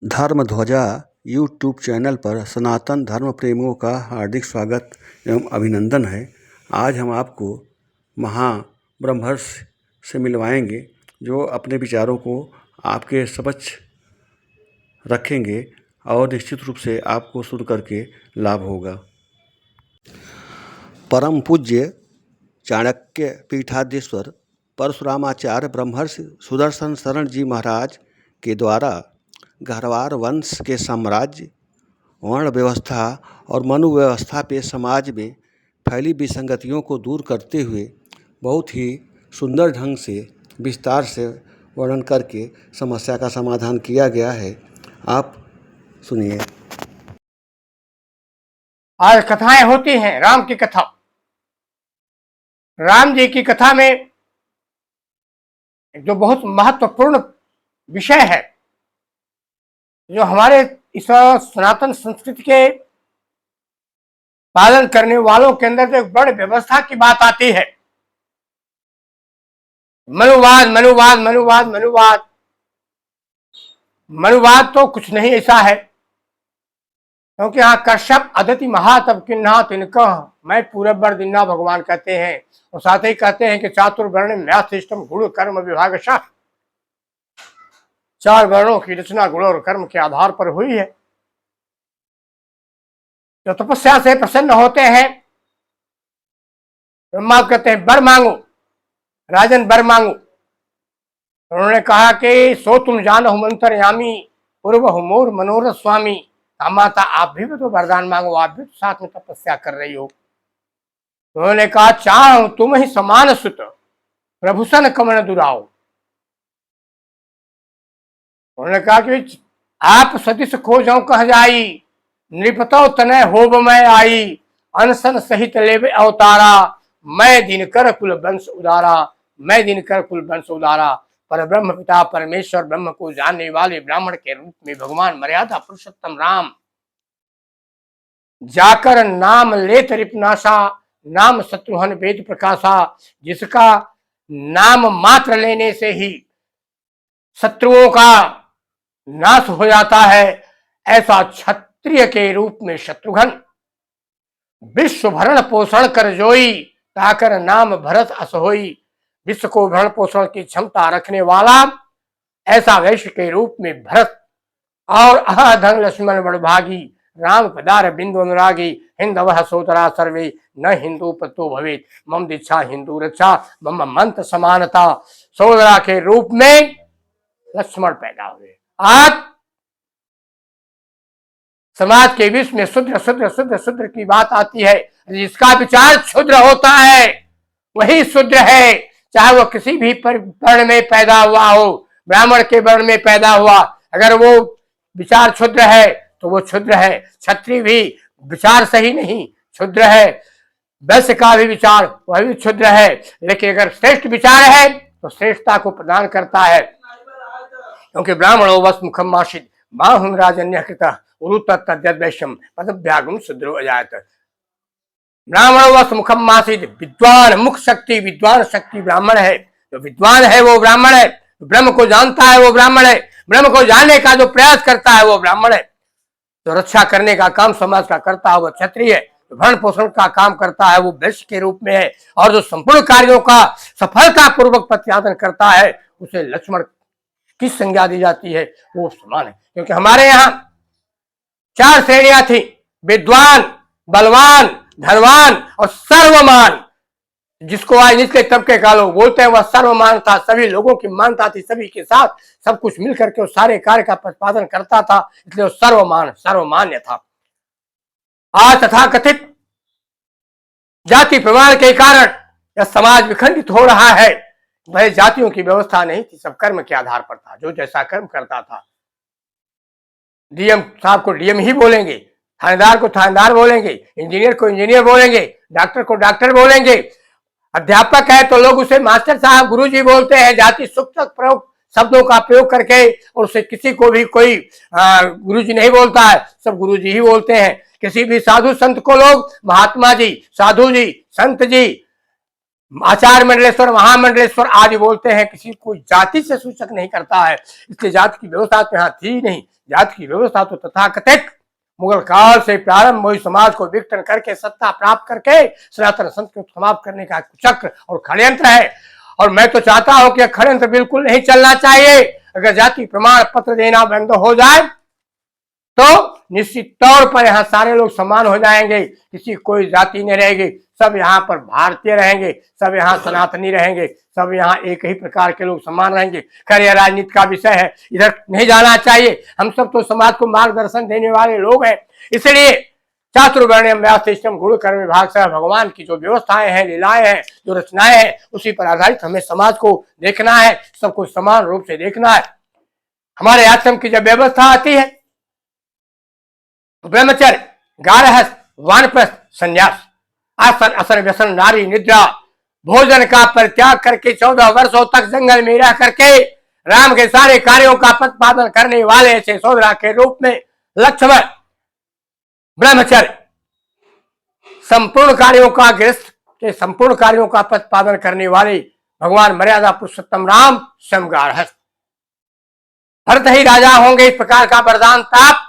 धर्म ध्वजा YouTube channel पर सनातन धर्म प्रेमियों का हार्दिक स्वागत एवं अभिनंदन है। आज हम आपको महाब्रह्मर्ष से मिलवाएंगे जो अपने विचारों को आपके समक्ष रखेंगे और निश्चित रूप से आपको सुन करके लाभ होगा। परम पूज्य चाणक्य पीठाधीश्वर परशुरामाचार्य ब्रह्मर्षि सुदर्शन शरण जी महाराज के द्वारा गहरवार वंश के साम्राज्य, वर्ण व्यवस्था और मनु व्यवस्था पे समाज में फैली विसंगतियों को दूर करते हुए बहुत ही सुंदर ढंग से विस्तार से वर्णन करके समस्या का समाधान किया गया है। आप सुनिए। आज कथाएं होती हैं। राम की कथा, राम जी की कथा में जो बहुत महत्वपूर्ण विषय है, जो हमारे इस सनातन संस्कृति के पालन करने वालों के अंदर जो एक बड़ी व्यवस्था की बात आती है, मनुवाद मनुवाद मनुवाद मनुवाद मनुवाद तो कुछ नहीं ऐसा है, क्योंकि यहाँ कश्यप अदिति महातप किन्हा तिनका मैं पूरब बर दिन्ना भगवान कहते हैं, और साथ ही कहते हैं कि चातुर्वर्ण म्याथिष्टम गुण कर्म विभागशः, चार वर्णों की रचना गुण और कर्म के आधार पर हुई है। जो तपस्या से प्रसन्न होते हैं, ब्रह्मा कहते हैं वर मांगो, राजन वर मांगो। उन्होंने कहा कि सो तुम जानो मंतरयामी पूर्व मोर मनोरथ स्वामी, माता आप भी तो वरदान मांगो, आप भी तो साथ में तपस्या कर रही हो। उन्होंने कहा चाह तुम ही समान सुत प्रभुसन कमन दुराओ। उन्होंने कहा कि आप सदिश खोजो कह जाई, नृपतो तनय होब मैं आई, अनसन सहित लेवे अवतारा, मैं दिनकर कुल वंश उदारा, मैं दिनकर कुल वंश उदारा। पर ब्रह्म पिता परमेश्वर ब्रह्म को जानने वाले ब्राह्मण के रूप में भगवान मर्यादा पुरुषोत्तम राम जाकर नाम लेत रिपनाशा, नाम शत्रुहन वेद प्रकाशा, जिसका नाम मात्र लेने से ही शत्रुओं का नाश हो जाता है, ऐसा क्षत्रिय के रूप में शत्रुघ्न विश्व भरण पोषण कर जोई, ताकर नाम भरत अस होई। विश्व को भरण पोषण की क्षमता रखने वाला ऐसा वैश्य के रूप में भरत, और अहधन लक्ष्मण बड़भागी, राम पदार बिंदु अनुरागी, हिंदवः सोदरा सर्वे न हिंदू पतो भवेत, मम दीक्षा हिंदू रक्षा मम मंत्र समानता। सोदरा के रूप में लक्ष्मण पैदा हुए। आज समाज के बीच में शूद्र शूद्र शूद्र शूद्र की बात आती है। जिसका विचार क्षुद्र होता है वही शूद्र है, चाहे वो किसी भी वर्ण में पैदा हुआ हो, ब्राह्मण के वर्ण में पैदा हुआ, अगर वो विचार क्षुद्र है तो वो क्षुद्र है। क्षत्रिय भी विचार सही नहीं, क्षुद्र है। वैश्य का भी विचार वह भी क्षुद्र है, लेकिन अगर श्रेष्ठ विचार है तो श्रेष्ठता को प्रदान करता है। क्योंकि ब्राह्मणो वस मुखम माशित माहुम राजन्य कृतः उरुतद्वैश्यम पदभ्यागम शूद्रो अजायत। ब्राह्मणो वस मुखम माशित, विद्वान मुख शक्ति, विद्वान शक्ति ब्राह्मण है। जो विद्वान है वो ब्राह्मण है, ब्रह्म को जानता है वो ब्राह्मण है, ब्रह्म को जानने का जो प्रयास करता है वो ब्राह्मण है। जो रक्षा करने का काम समाज का करता है वो क्षत्रिय है, जो भरण पोषण का काम करता है वो वैश्य के रूप में है, और जो संपूर्ण कार्यों का सफलता पूर्वक प्रतिपादन करता है उसे लक्ष्मण किस संज्ञा दी जाती है, वो समान है। क्योंकि हमारे यहाँ चार श्रेणियां थी, विद्वान, बलवान, धनवान और सर्वमान। जिसको आज निचले तबके का लोग बोलते हैं वह सर्वमान था, सभी लोगों की मानता थी, सभी के साथ सब कुछ मिलकर के वो सारे कार्य का प्रतिपादन करता था, इसलिए वो सर्वमान सर्वमान्य था। आज तथाकथित जाति प्रमाण के कारण यह समाज विखंडित हो रहा है। वह जातियों की व्यवस्था नहीं थी, सब कर्म के आधार पर था, जो जैसा कर्म करता था। डीएम साहब को डीएम ही बोलेंगे, थानेदार को थानेदार बोलेंगे, इंजीनियर को इंजीनियर बोलेंगे, डॉक्टर को डॉक्टर बोलेंगे, अध्यापक है तो लोग उसे मास्टर साहब गुरुजी बोलते हैं। जाति सूचक प्रयोग शब्दों का प्रयोग करके, और उसे किसी को भी कोई गुरुजी नहीं बोलता है, सब गुरुजी ही बोलते हैं। किसी भी साधु संत को लोग महात्मा जी, साधु जी, संत जी, आचार्य मंडलेश्वर, महामंडलेश्वर आदि बोलते हैं। किसी को जाति से सूचक नहीं करता है, इसलिए जाति की व्यवस्था तो यहाँ थी नहीं। जाति की व्यवस्था तो तथाकथित मुगल काल से प्रारंभ हुई, समाज को विघटन करके सत्ता प्राप्त करके सनातन संस्कृति समाप्त करने का कुचक्र और षड्यंत्र है। और मैं तो चाहता हूं कि षड्यंत्र बिल्कुल नहीं चलना चाहिए। अगर जाति प्रमाण पत्र देना बंद हो जाए तो निश्चित तौर पर यहाँ सारे लोग समान हो जाएंगे, किसी कोई जाति नहीं रहेगी, सब यहाँ पर भारतीय रहेंगे, सब यहाँ सनातनी रहेंगे, सब यहाँ एक ही प्रकार के लोग समान रहेंगे। खैर यह राजनीति का विषय है, इधर नहीं जाना चाहिए। हम सब तो समाज को मार्गदर्शन देने वाले लोग हैं, इसलिए चातुर्वर्ण्यम व्यासशिष्टम गुण कर्म विभाग से भगवान की जो व्यवस्थाएं हैं, लीलाएं हैं, जो रचनाएं हैं, उसी पर आधारित हमें समाज को देखना है, सबको समान रूप से देखना है। हमारे आश्रम की जब व्यवस्था आती है, ब्रह्मचर्य, गारहस्थ, वानप्रस्थ, संन्यास, आसन असन व्यसन, नारी निद्रा, भोजन का परित्याग करके 14 वर्षों तक जंगल में रह करके राम के सारे कार्यों का प्रतिपादन करने वाले ऐसे सोदरा के रूप में लक्ष्मण ब्रह्मचर्य, संपूर्ण कार्यों का गृहस्थ के संपूर्ण कार्यों का प्रतिपादन करने वाले भगवान मर्यादा पुरुषोत्तम राम स्वयं गारहस्थ। भरत ही राजा होंगे, इस प्रकार का वरदान ताप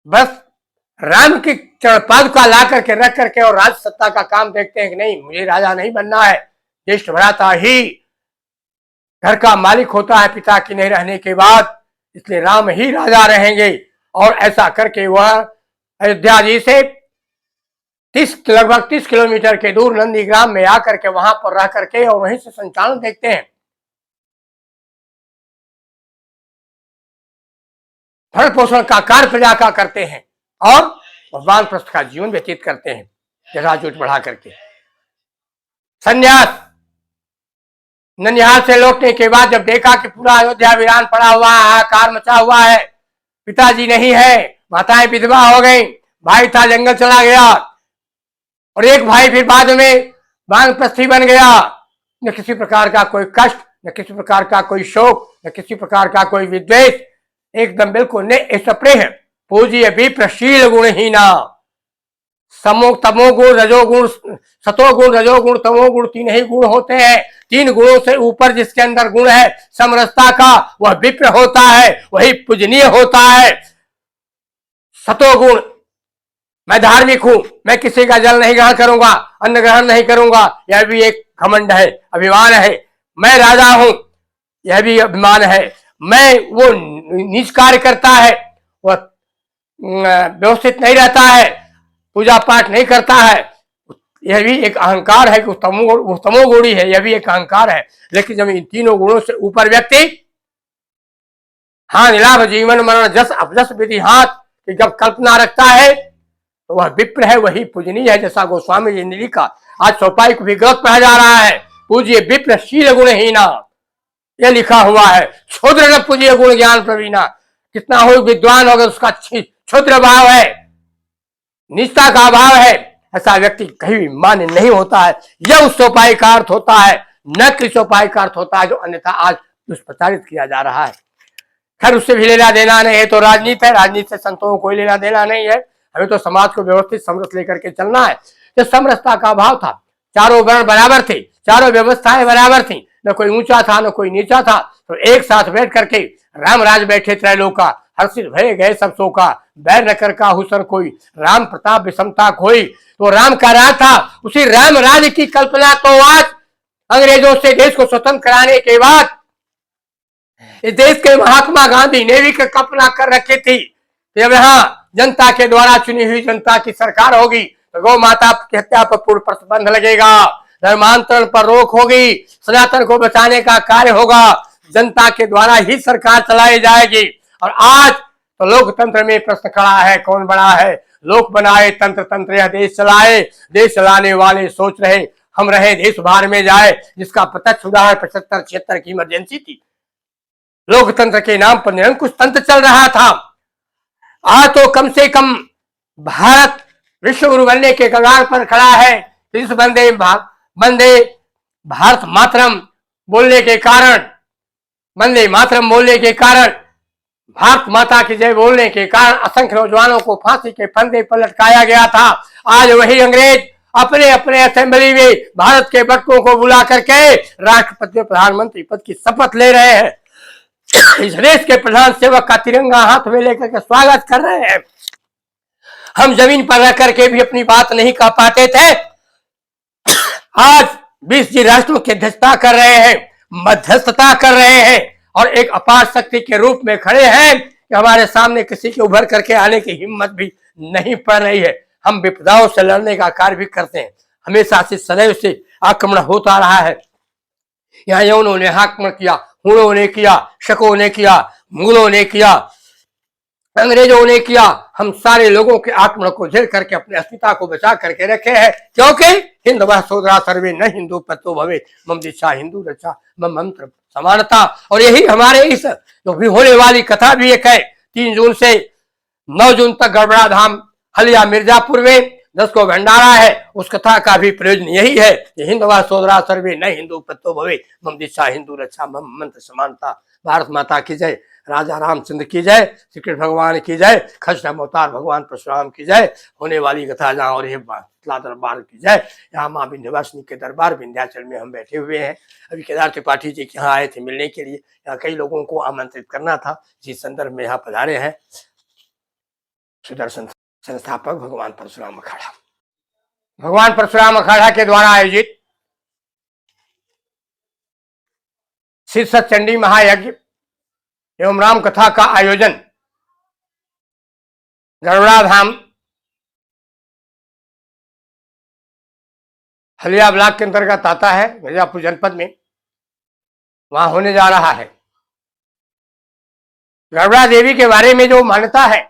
बस राम की चरणपाद का ला करके रख करके और राज सत्ता का काम देखते हैं कि नहीं, मुझे राजा नहीं बनना है। ज्येष्ठ भ्राता ही घर का मालिक होता है पिता के नहीं रहने के बाद, इसलिए राम ही राजा रहेंगे। और ऐसा करके वह अयोध्या जी से लगभग 30 किलोमीटर के दूर नंदीग्राम में आकर के वहां पर रह करके और वहीं से संचालन देखते हैं। भरण पोषण का कार्य प्रजा का करते हैं और भगवान प्रस्थ का जीवन व्यतीत करते हैं जटाजूट बढ़ा करके। संन्यास, ननिहाल से लौटने के बाद जब देखा कि पूरा अयोध्या वीरान पड़ा हुआ है, हाहाकार मचा हुआ है, पिताजी नहीं है, माताएं विधवा हो गई, भाई था जंगल चला गया और एक भाई फिर बाद में वानप्रस्थी बन गया। न किसी प्रकार का कोई कष्ट, न किसी प्रकार का कोई शोक, न किसी प्रकार का कोई विद्वेष, एकदम बिल्कुल निष्प्रेह पूज्य विप्रशील गुणहीना। तमोगुण रजोगुण, सतोगुण रजोगुण तमोगुण, तीन ही गुण होते हैं। तीन गुणों से ऊपर जिसके अंदर गुण है समरसता का, वह विप्र होता है, वही पूजनीय होता है। सतोगुण, मैं धार्मिक हूं, मैं किसी का जल नहीं ग्रहण करूंगा, अन्न ग्रहण नहीं करूंगा, यह भी एक घमंड है, अभिमान है। मैं राजा हूं, यह भी अभिमान है। मैं वो नीच कार्य करता है, वह व्यवस्थित नहीं रहता है, पूजा पाठ नहीं करता है, यह भी एक अहंकार है कि वो तमोगुणी है, यह भी एक अहंकार है। लेकिन जब इन तीनों गुणों से ऊपर व्यक्ति हाँ लाभ जीवन मरण जस अपजस विधि हाथ की जब कल्पना रखता है तो वह विप्र है, वही पूजनीय है। जैसा गोस्वामी जी ने लिखा, आज चौपाई को भी गलत पढ़ा जा रहा है, पूज्य विप्र शील गुणहीना, यह लिखा हुआ है। क्षुद्र न पूज्य गुण ज्ञान प्रवीणा, कितना हो विद्वान होगा उसका क्षुद्र भाव है, निष्ठा का भाव है, ऐसा व्यक्ति कहीं भी मान्य नहीं होता है। यह उस चौपाई का अर्थ होता है, न कि चौपाई का अर्थ होता है जो अन्यथा आज दुष्प्रचारित किया जा रहा है। खैर उससे भी लेना देना नहीं है, तो राजनीति है, राजनीति से संतों को कोई लेना देना नहीं है। हमें तो समाज को व्यवस्थित समरस लेकर के चलना है। जो समरसता का भाव था, चारों वर्ण बराबर थे, चारों व्यवस्थाएं बराबर थी, न कोई ऊंचा था न कोई नीचा था, तो एक साथ बैठ करके राम राज बैठे त्रैलोका, हर्षित भय गए सब शोका, बैर न कर का हुसन कोई, राम प्रताप विषमता खोई। तो राम का राज था, उसी राम राज की कल्पना तो आज अंग्रेजों से देश को स्वतंत्र कराने के बाद इस देश के महात्मा गांधी ने भी कल्पना कर रखी थी। जब यहाँ जनता के द्वारा चुनी हुई जनता की सरकार होगी तो गौ माता की हत्या पर पूर्ण प्रतिबंध लगेगा, धर्मांतरण पर रोक होगी, सनातन को बचाने का कार्य होगा, जनता के द्वारा ही सरकार चलाई जाएगी। और आज तो लोकतंत्र में प्रश्न खड़ा है, कौन बड़ा है? लोक बनाए तंत्र, तंत्र यह देश चलाए, देश चलाने वाले सोच रहे हम रहे देश बाहर में जाए, जिसका प्रत्यक्ष उदाहरण 75-76 की इमरजेंसी थी। लोकतंत्र के नाम पर निरंकुश तंत्र चल रहा था। आज तो कम से कम भारत विश्व गुरु बनने के कगार पर खड़ा है। इस वंदे भारत मातरम बोलने के कारण, वंदे मातरम बोलने के कारण, भारत माता की जय बोलने के कारण असंख्य नौजवानों को फांसी के फंदे पर लटकाया गया था। आज वही अंग्रेज अपने अपने असेंबली में भारत के बटुकों को बुला करके राष्ट्रपति और प्रधानमंत्री पद की शपथ ले रहे हैं। इस देश के प्रधान सेवक का तिरंगा हाथ में लेकर के स्वागत कर रहे हैं। हम जमीन पर रह करके भी अपनी बात नहीं कह पाते थे, आज 20 जी राष्ट्रों की अध्यक्षता कर रहे हैं, मध्यस्थता कर रहे हैं और एक अपार शक्ति के रूप में खड़े हैं कि हमारे सामने किसी के उभर करके आने की हिम्मत भी नहीं पड़ रही है। हम विपदाओं से लड़ने का कार्य भी करते हैं, हमेशा से सदैव से आक्रमण होता रहा है। यहाँ यौनों ने आक्रमण किया, हुणों ने किया, शकों ने किया, मुगलों ने किया, अंग्रेजों ने किया। हम सारे लोगों के आक्रमण को झेल करके अपने अस्मिता को बचा करके रखे हैं, क्योंकि हिंद वह सोदरा सर्वे न हिंदू पतो भवे मम दिशा हिंदू रक्षा मम मंत्र समानता। और यही हमारे इस जो भी होने वाली कथा भी एक है। 3 जून से 9 जून तक गड़बड़ा धाम हलिया मिर्जापुर में 10 को भंडारा है। उस कथा का भी प्रयोजन यही है कि हिंद वह सोदरा सर्वे न हिंदू पतो भवे मम दिशा हिंदू रक्षा मम मंत्र समानता। भारत माता की जय, राजा रामचंद्र की जय, श्री कृष्ण भगवान की जय, खष्टम अवतार भगवान परशुराम की जय। होने वाली कथा जहाँ और शीतला दरबार की जय। यहाँ माँ विंध्यवासिनी के दरबार विंध्याचल में हम बैठे हुए हैं। अभी केदार त्रिपाठी जी के यहाँ आए थे मिलने के लिए। यहाँ कई लोगों को आमंत्रित करना था, जिस संदर्भ में यहाँ पधारे हैं सुदर्शन संस्थापक भगवान परशुराम अखाड़ा। भगवान परशुराम अखाड़ा के द्वारा आयोजित शीर्षक चंडी महायज्ञ एवं राम कथा का आयोजन गड़बड़ा धाम हलिया ब्लॉक के अंतर्गत आता है, मिर्जापुर जनपद में, वहां होने जा रहा है। गड़बड़ा देवी के बारे में जो मान्यता है,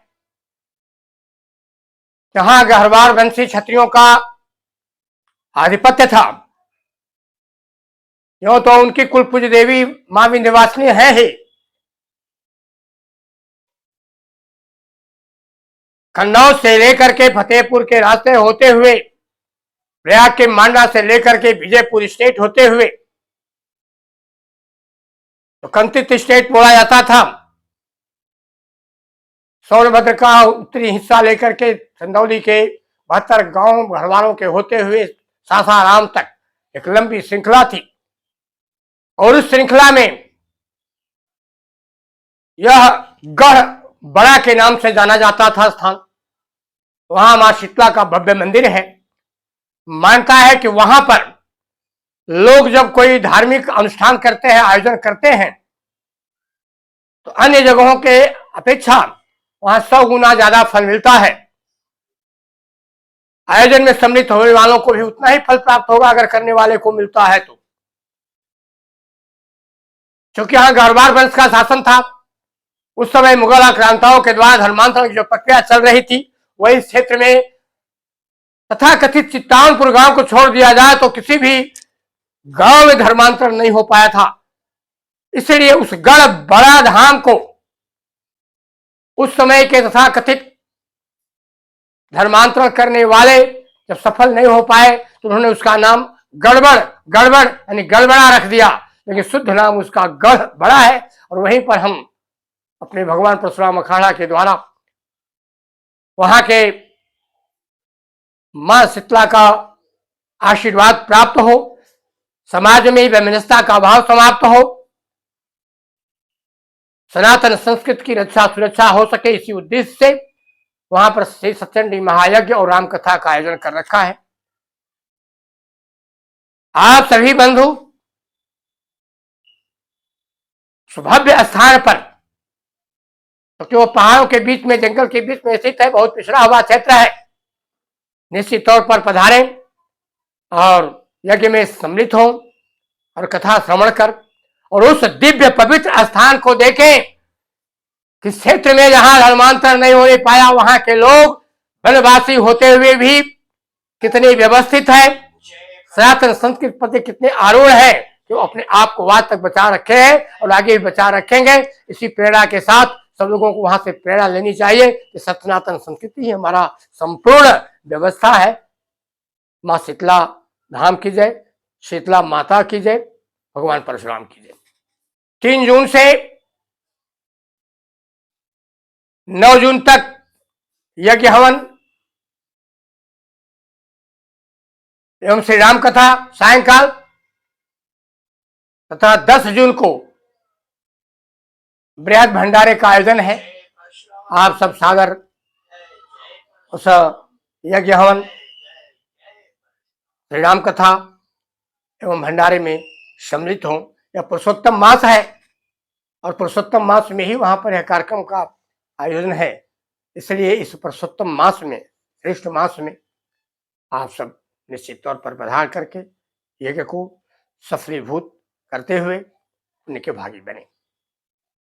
जहां गहरवार वंशी क्षत्रियों का आधिपत्य था, यूं तो उनकी कुल पूज्य देवी मां विंध्यवासिनी है ही। कन्नौज से लेकर के फतेहपुर के रास्ते होते हुए, प्रयाग के मांडा से लेकर के विजयपुर स्टेट होते हुए तो कंतित स्टेट बोला जाता था। सोनभद्र का उत्तरी हिस्सा लेकर के चंदौली के 72 गांव घरवालों के होते हुए सासाराम तक एक लंबी श्रृंखला थी। और उस श्रृंखला में यह गढ़ बड़ा के नाम से जाना जाता था स्थान। वहां मां शीतला का भव्य मंदिर है। मानता है कि वहां पर लोग जब कोई धार्मिक अनुष्ठान करते हैं, आयोजन करते हैं, तो अन्य जगहों के अपेक्षा वहां 100 गुना ज्यादा फल मिलता है। आयोजन में सम्मिलित होने वालों को भी उतना ही फल प्राप्त होगा अगर करने वाले को मिलता है तो। क्योंकि यहां गढ़वार वंश का शासन था। उस समय मुगल आक्रांताओं के द्वारा धर्मांतरण की जो प्रक्रिया चल रही थी, वही क्षेत्र में तथाकथित चित्तानपुर गांव को छोड़ दिया जाए तो किसी भी गांव में धर्मांतरण नहीं हो पाया था। इसलिए उस गढ़ बड़ा धाम को उस समय के तथाकथित धर्मांतरण करने वाले जब सफल नहीं हो पाए तो उन्होंने उसका नाम गड़बड़ यानी गड़बड़ा रख दिया, लेकिन शुद्ध नाम उसका गढ़ बड़ा है। और वहीं पर हम अपने भगवान परशुराम अखाड़ा के द्वारा वहां के मां शीतला का आशीर्वाद प्राप्त हो, समाज में वैमनस्यता का भाव समाप्त हो, सनातन संस्कृति की रक्षा सुरक्षा हो सके, इसी उद्देश्य से वहां पर श्री सचंडी महायज्ञ और राम कथा का आयोजन कर रखा है। आप सभी बंधु सुभव्य स्थान पर, क्योंकि वो पहाड़ों के बीच में, जंगल के बीच में स्थित है, बहुत पिछड़ा हुआ क्षेत्र है, निश्चित तौर पर पधारें और यज्ञ में सम्मिलित हो और कथा श्रवण कर और उस दिव्य पवित्र स्थान को देखें कि क्षेत्र में जहां धर्मांतरण नहीं होने पाया, वहां के लोग वनवासी होते हुए भी कितने व्यवस्थित है, सनातन संस्कृति प्रति कितने आरूढ़ है, जो अपने आप को आज तक बचा रखे हैं और आगे भी बचा रखेंगे। इसी प्रेरणा के साथ सब लोगों को वहां से प्रेरणा लेनी चाहिए कि सनातन संस्कृति ही हमारा संपूर्ण व्यवस्था है। मां शीतला धाम की जय, शीतला माता की जय, भगवान परशुराम की जय। 3 जून से 9 जून तक यज्ञ हवन एवं श्री राम कथा सायंकाल तथा 10 जून को बृहद भंडारे का आयोजन है। आप सब सादर उस यज्ञ हवन, श्रीराम कथा एवं भंडारे में सम्मिलित हों। यह पुरुषोत्तम मास है और पुरुषोत्तम मास में ही वहां पर यह कार्यक्रम का आयोजन है। इसलिए इस पुरुषोत्तम मास में, श्रेष्ठ मास में आप सब निश्चित तौर पर पधार करके यज्ञ को सफलीभूत करते हुए उनके भागी बने।